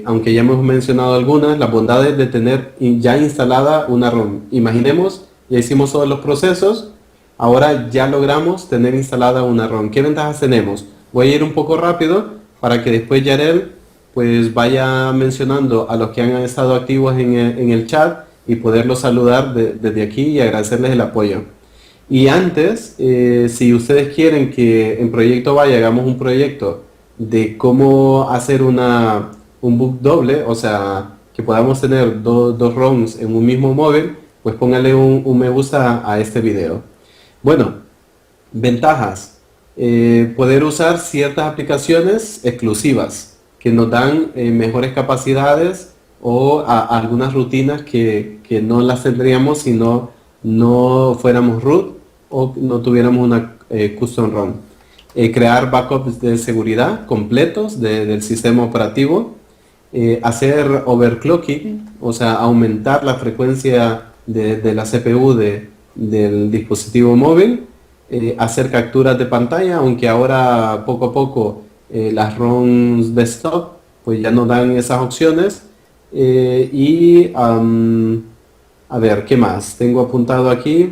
aunque ya hemos mencionado algunas, las bondades de tener ya instalada una ROM. Imaginemos, ya hicimos todos los procesos, ahora ya logramos tener instalada una ROM. ¿Qué ventajas tenemos? Voy a ir un poco rápido para que después Yarel pues vaya mencionando a los que han estado activos en el chat y poderlos saludar desde aquí y agradecerles el apoyo. Y antes, si ustedes quieren que en Proyecto Valle hagamos un proyecto de cómo hacer un boot doble, o sea, que podamos tener dos ROMs en un mismo móvil, pues póngale un me gusta a este video. Bueno, ventajas. Poder usar ciertas aplicaciones exclusivas que nos dan mejores capacidades o algunas rutinas que no las tendríamos si no fuéramos root o no tuviéramos una custom ROM. Crear backups de seguridad completos del sistema operativo. Hacer overclocking, o sea, aumentar la frecuencia de la CPU del dispositivo móvil. Hacer capturas de pantalla, aunque ahora poco a poco las ROMs desktop pues ya no dan esas opciones. A ver, ¿qué más? Tengo apuntado aquí.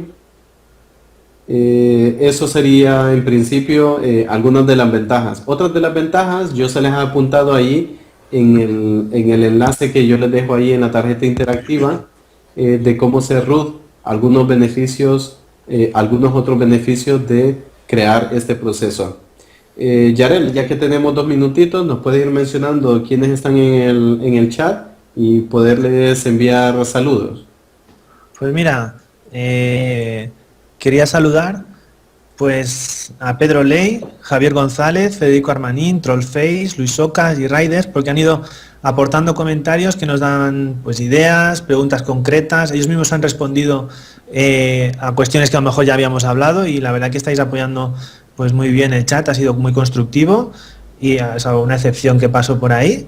Eso sería en principio algunas de las ventajas. Otras de las ventajas yo se les he apuntado ahí en el enlace que yo les dejo ahí en la tarjeta interactiva de cómo ser root, algunos beneficios, algunos otros beneficios de crear este proceso. Yarel, ya que tenemos 2 minutitos, nos puede ir mencionando quiénes están en el chat y poderles enviar saludos. Pues mira, quería saludar pues a Pedro Ley, Javier González, Federico Armanín, Trollface, Luis Ocas y Riders, porque han ido aportando comentarios que nos dan pues ideas, preguntas concretas. Ellos mismos han respondido a cuestiones que a lo mejor ya habíamos hablado y la verdad que estáis apoyando pues muy bien el chat, ha sido muy constructivo y es una excepción que pasó por ahí.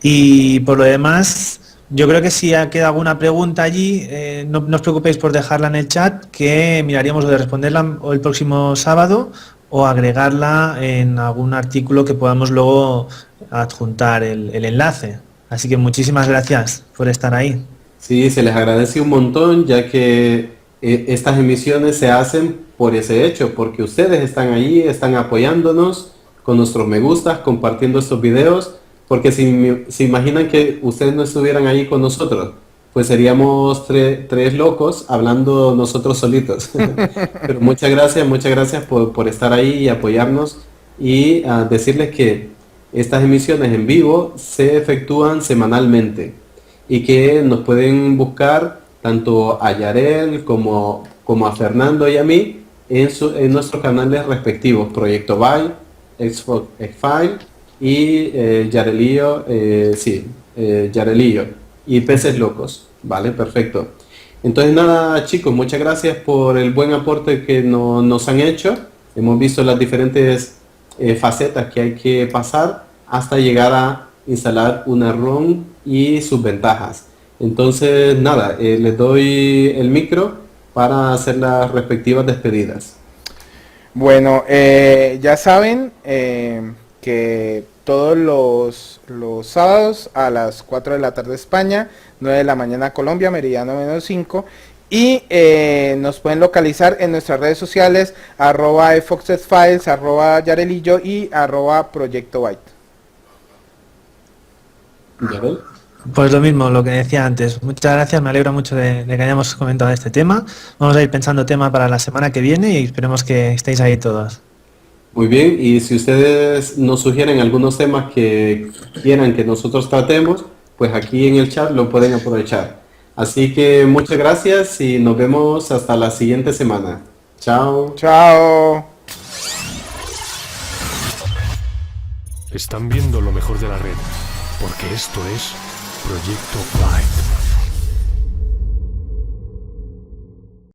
Y por lo demás, yo creo que si queda alguna pregunta allí, no os preocupéis por dejarla en el chat, que miraríamos de responderla o el próximo sábado o agregarla en algún artículo que podamos luego adjuntar el enlace. Así que muchísimas gracias por estar ahí. Sí, se les agradece un montón, ya que estas emisiones se hacen por ese hecho, porque ustedes están ahí, están apoyándonos con nuestros me gustas, compartiendo estos videos. Porque si se imaginan que ustedes no estuvieran ahí con nosotros, pues seríamos tres locos hablando nosotros solitos. Pero muchas gracias por estar ahí y apoyarnos y decirles que estas emisiones en vivo se efectúan semanalmente y que nos pueden buscar tanto a Yarel como a Fernando y a mí en nuestros canales respectivos, Proyecto Byte, Xbox X-File y Yarelillo, Yarelillo y Peces Locos, ¿vale? Perfecto. Entonces nada, chicos, muchas gracias por el buen aporte que nos han hecho. Hemos visto las diferentes facetas que hay que pasar hasta llegar a instalar una ROM y sus ventajas. Entonces nada, les doy el micro para hacer las respectivas despedidas. Bueno, ya saben que todos los sábados a las 4 de la tarde España, 9 de la mañana Colombia, meridiano -5, y nos pueden localizar en nuestras redes sociales, @foxesfiles, @yarelillo y @proyecto byte. ¿Yarel? Pues lo mismo, lo que decía antes. Muchas gracias, me alegro mucho de que hayamos comentado este tema. Vamos a ir pensando tema para la semana que viene y esperemos que estéis ahí todos. Muy bien, y si ustedes nos sugieren algunos temas que quieran que nosotros tratemos, pues aquí en el chat lo pueden aprovechar. Así que muchas gracias y nos vemos hasta la siguiente semana. Chao. Chao. Están viendo lo mejor de la red, porque esto es Proyecto Byte.